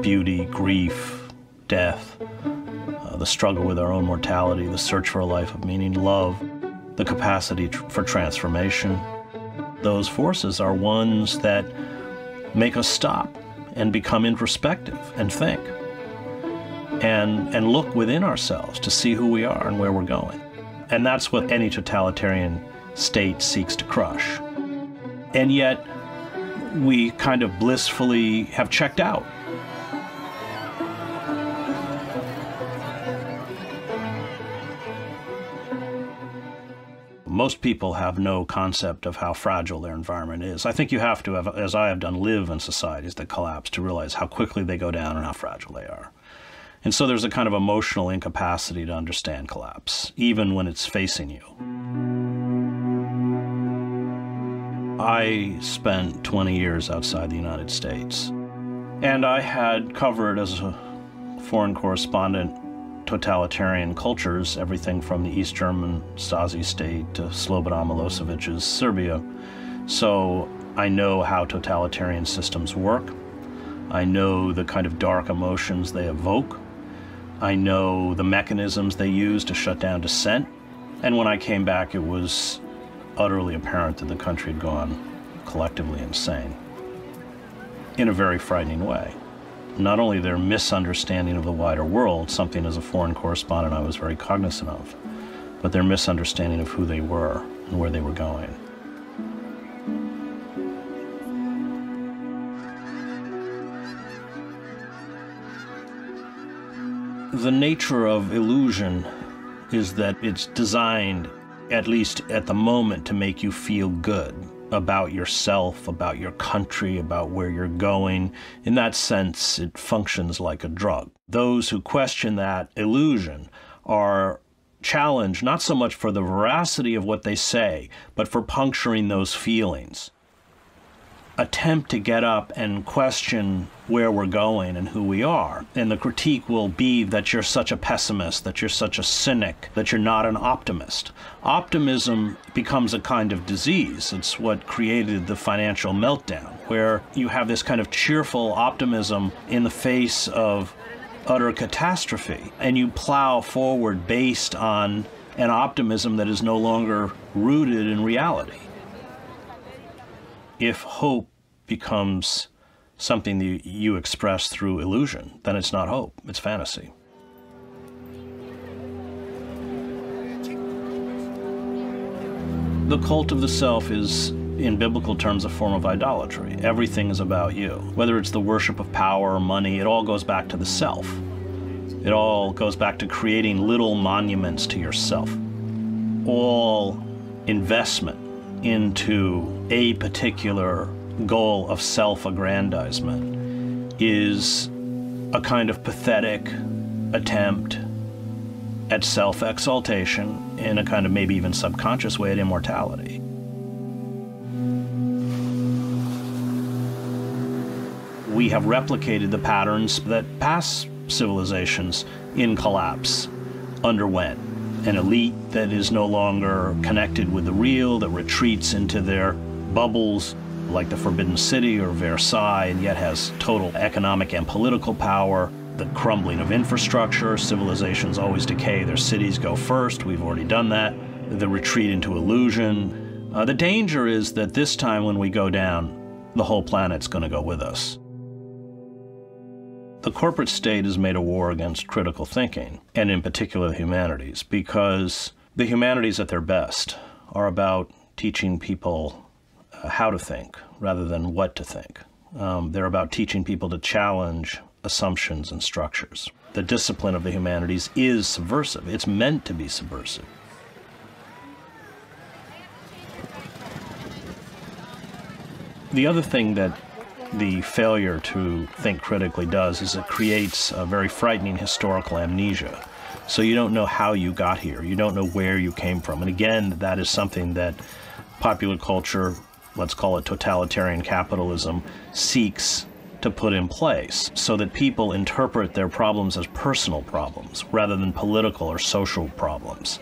beauty, grief, death, the struggle with our own mortality, the search for a life of meaning, love, the capacity for transformation. Those forces are ones that make us stop and become introspective and think and look within ourselves to see who we are and where we're going. And that's what any totalitarian state seeks to crush. And yet, we kind of blissfully have checked out. Most people have no concept of how fragile their environment is. I think you have to, as I have done, live in societies that collapse to realize how quickly they go down and how fragile they are. And so there's a kind of emotional incapacity to understand collapse, even when it's facing you. I spent 20 years outside the United States, and I had covered, as a foreign correspondent, totalitarian cultures, everything from the East German Stasi state to Slobodan Milosevic's Serbia. So I know how totalitarian systems work. I know the kind of dark emotions they evoke. I know the mechanisms they use to shut down dissent. And when I came back, it was utterly apparent that the country had gone collectively insane in a very frightening way. Not only their misunderstanding of the wider world, something as a foreign correspondent I was very cognizant of, but their misunderstanding of who they were and where they were going. The nature of illusion is that it's designed, at least at the moment, to make you feel good about yourself, about your country, about where you're going. In that sense, it functions like a drug. Those who question that illusion are challenged not so much for the veracity of what they say, but for puncturing those feelings. Attempt to get up and question where we're going and who we are. And the critique will be that you're such a pessimist, that you're such a cynic, that you're not an optimist. Optimism becomes a kind of disease. It's what created the financial meltdown, where you have this kind of cheerful optimism in the face of utter catastrophe, and you plow forward based on an optimism that is no longer rooted in reality. If hope becomes something that you express through illusion, then it's not hope, it's fantasy. The cult of the self is, in biblical terms, a form of idolatry. Everything is about you. Whether it's the worship of power or money, it all goes back to the self. It all goes back to creating little monuments to yourself. All investment into a particular goal of self-aggrandizement is a kind of pathetic attempt at self-exaltation in a kind of maybe even subconscious way at immortality. We have replicated the patterns that past civilizations in collapse underwent. An elite that is no longer connected with the real, that retreats into their bubbles like the Forbidden City or Versailles, and yet has total economic and political power. The crumbling of infrastructure, civilizations always decay, their cities go first, we've already done that. The retreat into illusion. The danger is that this time when we go down, the whole planet's going to go with us. The corporate state has made a war against critical thinking, and in particular the humanities, because the humanities at their best are about teaching people how to think rather than what to think. They're about teaching people to challenge assumptions and structures. The discipline of the humanities is subversive. It's meant to be subversive. The other thing that the failure to think critically does is it creates a very frightening historical amnesia. So you don't know how you got here. You don't know where you came from. And again, that is something that popular culture, let's call it totalitarian capitalism, seeks to put in place so that people interpret their problems as personal problems rather than political or social problems.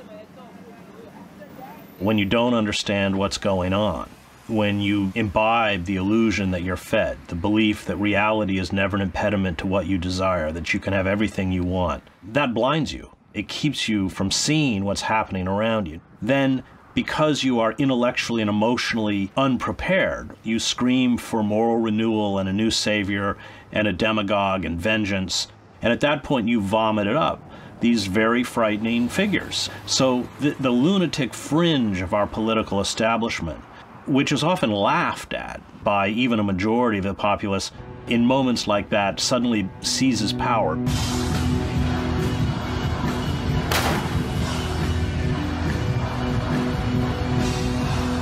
When you don't understand what's going on, when you imbibe the illusion that you're fed, the belief that reality is never an impediment to what you desire, that you can have everything you want, that blinds you. It keeps you from seeing what's happening around you. Then, because you are intellectually and emotionally unprepared, you scream for moral renewal and a new savior and a demagogue and vengeance. And at that point, you vomit it up, these very frightening figures. So the lunatic fringe of our political establishment, which is often laughed at by even a majority of the populace, in moments like that suddenly seizes power.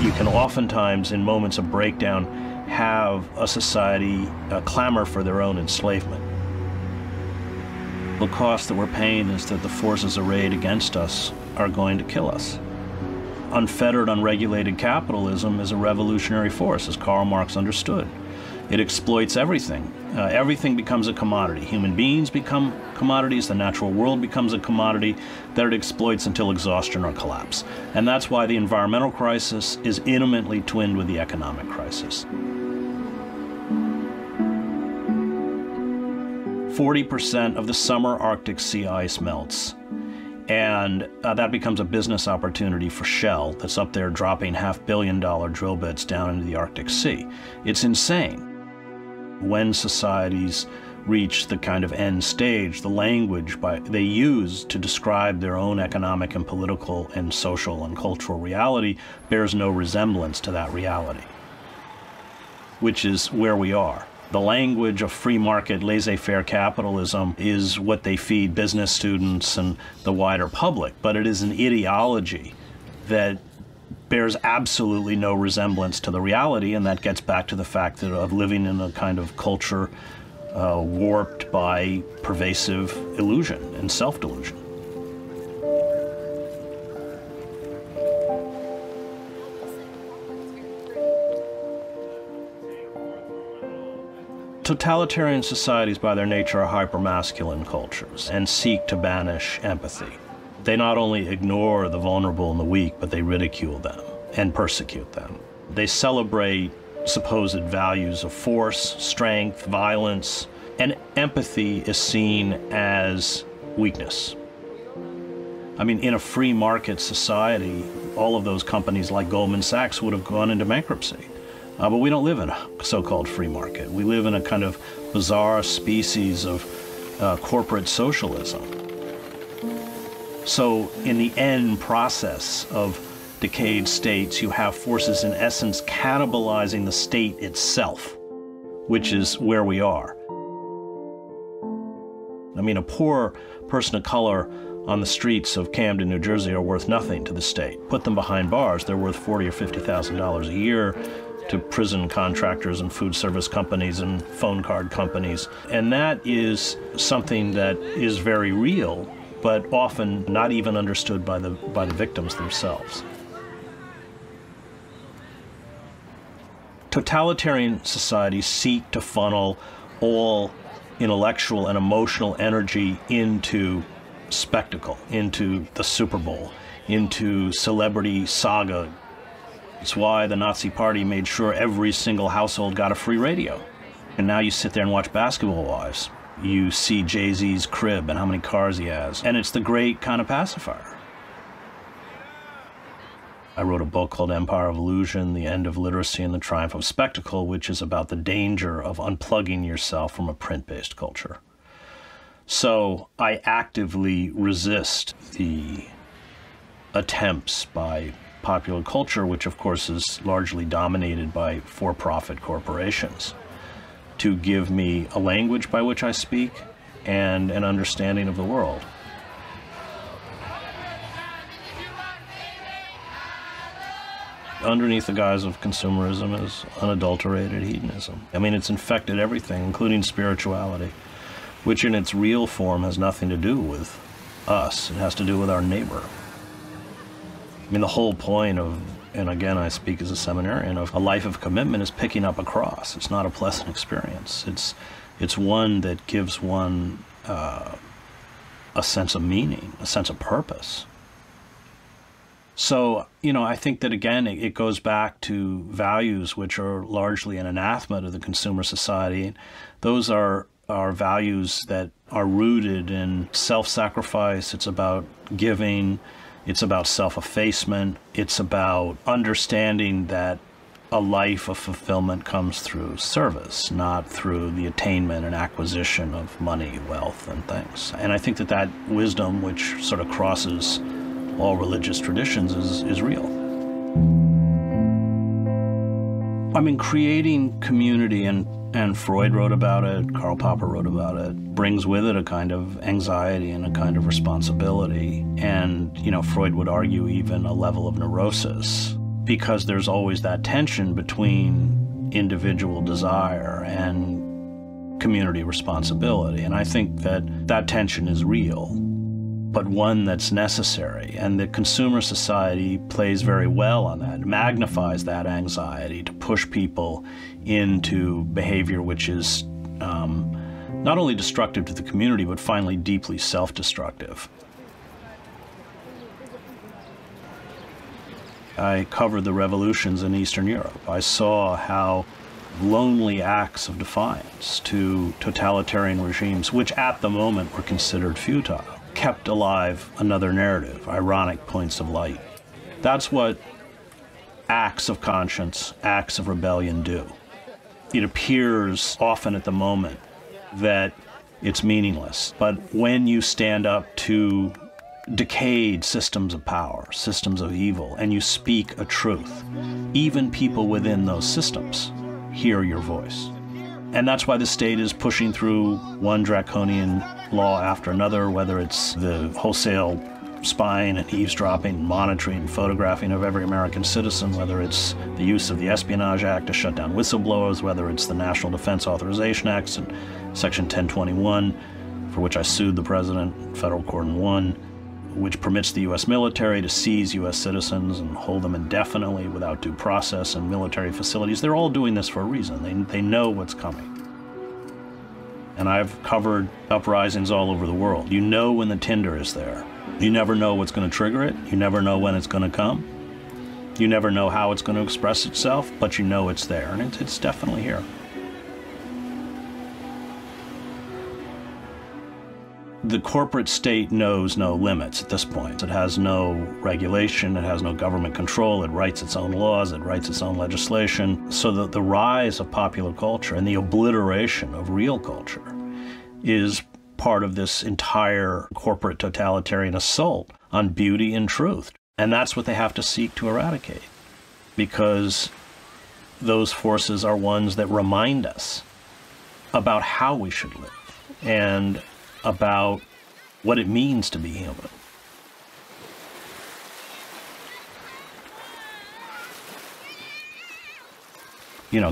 You can oftentimes, in moments of breakdown, have a society clamor for their own enslavement. The cost that we're paying is that the forces arrayed against us are going to kill us. Unfettered, unregulated capitalism is a revolutionary force, as Karl Marx understood. It exploits everything. Everything becomes a commodity. Human beings become commodities, the natural world becomes a commodity that it exploits until exhaustion or collapse. And that's why the environmental crisis is intimately twinned with the economic crisis. 40% of the summer Arctic sea ice melts. And that becomes a business opportunity for Shell that's up there dropping $500 million drill bits down into the Arctic Sea. It's insane. When societies reach the kind of end stage, the language they use to describe their own economic and political and social and cultural reality bears no resemblance to that reality, which is where we are. The language of free market, laissez-faire capitalism is what they feed business students and the wider public, but it is an ideology that bears absolutely no resemblance to the reality, and that gets back to the fact of living in a kind of culture warped by pervasive illusion and self-delusion. Totalitarian societies by their nature are hyper-masculine cultures and seek to banish empathy. They not only ignore the vulnerable and the weak, but they ridicule them and persecute them. They celebrate supposed values of force, strength, violence, and empathy is seen as weakness. I mean, in a free market society, all of those companies like Goldman Sachs would have gone into bankruptcy. But we don't live in a so-called free market. We live in a kind of bizarre species of corporate socialism. So in the end process of decayed states, you have forces in essence cannibalizing the state itself, which is where we are. I mean, a poor person of color on the streets of Camden, New Jersey are worth nothing to the state. Put them behind bars, they're worth $40,000 or $50,000 a year to prison contractors and food service companies and phone card companies. And that is something that is very real, but often not even understood by the victims themselves. Totalitarian societies seek to funnel all intellectual and emotional energy into spectacle, into the Super Bowl, into celebrity saga. It's why the Nazi Party made sure every single household got a free radio. And now you sit there and watch Basketball Wives. You see Jay-Z's crib and how many cars he has. And it's the great kind of pacifier. I wrote a book called Empire of Illusion, The End of Literacy and the Triumph of Spectacle, which is about the danger of unplugging yourself from a print-based culture. So I actively resist the attempts by popular culture, which of course is largely dominated by for-profit corporations, to give me a language by which I speak and an understanding of the world. Underneath the guise of consumerism is unadulterated hedonism. I mean, it's infected everything, including spirituality, which in its real form has nothing to do with us. It has to do with our neighbor. I mean, the whole point of, and again, I speak as a seminarian, of a life of commitment is picking up a cross. It's not a pleasant experience. It's one that gives one a sense of meaning, a sense of purpose. So, I think that, again, it goes back to values which are largely an anathema to the consumer society. Those are values that are rooted in self-sacrifice. It's about giving. It's about self-effacement. It's about understanding that a life of fulfillment comes through service, not through the attainment and acquisition of money, wealth, and things. And I think that wisdom, which sort of crosses all religious traditions, is real. I mean, creating community, and Freud wrote about it, Karl Popper wrote about it, brings with it a kind of anxiety and a kind of responsibility. And, Freud would argue even a level of neurosis, because there's always that tension between individual desire and community responsibility. And I think that tension is real, but one that's necessary. And the consumer society plays very well on that, magnifies that anxiety to push people into behavior which is not only destructive to the community, but finally deeply self-destructive. I covered the revolutions in Eastern Europe. I saw how lonely acts of defiance to totalitarian regimes, which at the moment were considered futile, kept alive another narrative, ironic points of light. That's what acts of conscience, acts of rebellion do. It appears often at the moment that it's meaningless, but when you stand up to decayed systems of power, systems of evil, and you speak a truth, even people within those systems hear your voice. And that's why the state is pushing through one draconian law after another, whether it's the wholesale spying and eavesdropping, monitoring, photographing of every American citizen, whether it's the use of the Espionage Act to shut down whistleblowers, whether it's the National Defense Authorization Act and Section 1021, for which I sued the president, federal court and won, which permits the U.S. military to seize U.S. citizens and hold them indefinitely without due process in military facilities. They're all doing this for a reason. They know what's coming. And I've covered uprisings all over the world. You know when the tinder is there. You never know what's going to trigger it. You never know when it's going to come. You never know how it's going to express itself, but you know it's there, and it's definitely here. The corporate state knows no limits at this point. It has no regulation, it has no government control, it writes its own laws, it writes its own legislation. So that the rise of popular culture and the obliteration of real culture is part of this entire corporate totalitarian assault on beauty and truth. And that's what they have to seek to eradicate, because those forces are ones that remind us about how we should live and about what it means to be human.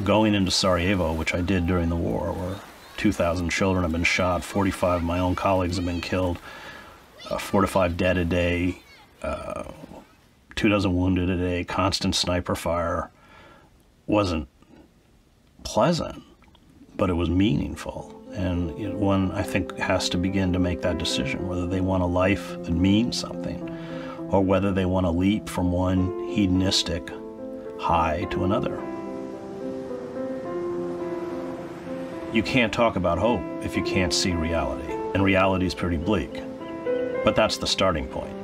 Going into Sarajevo, which I did during the war, where 2,000 children have been shot, 45 of my own colleagues have been killed, 4 to 5 dead a day, 2 dozen wounded a day, constant sniper fire, wasn't pleasant, but it was meaningful. And one, I think, has to begin to make that decision, whether they want a life that means something, or whether they want to leap from one hedonistic high to another. You can't talk about hope if you can't see reality, and reality is pretty bleak. But that's the starting point.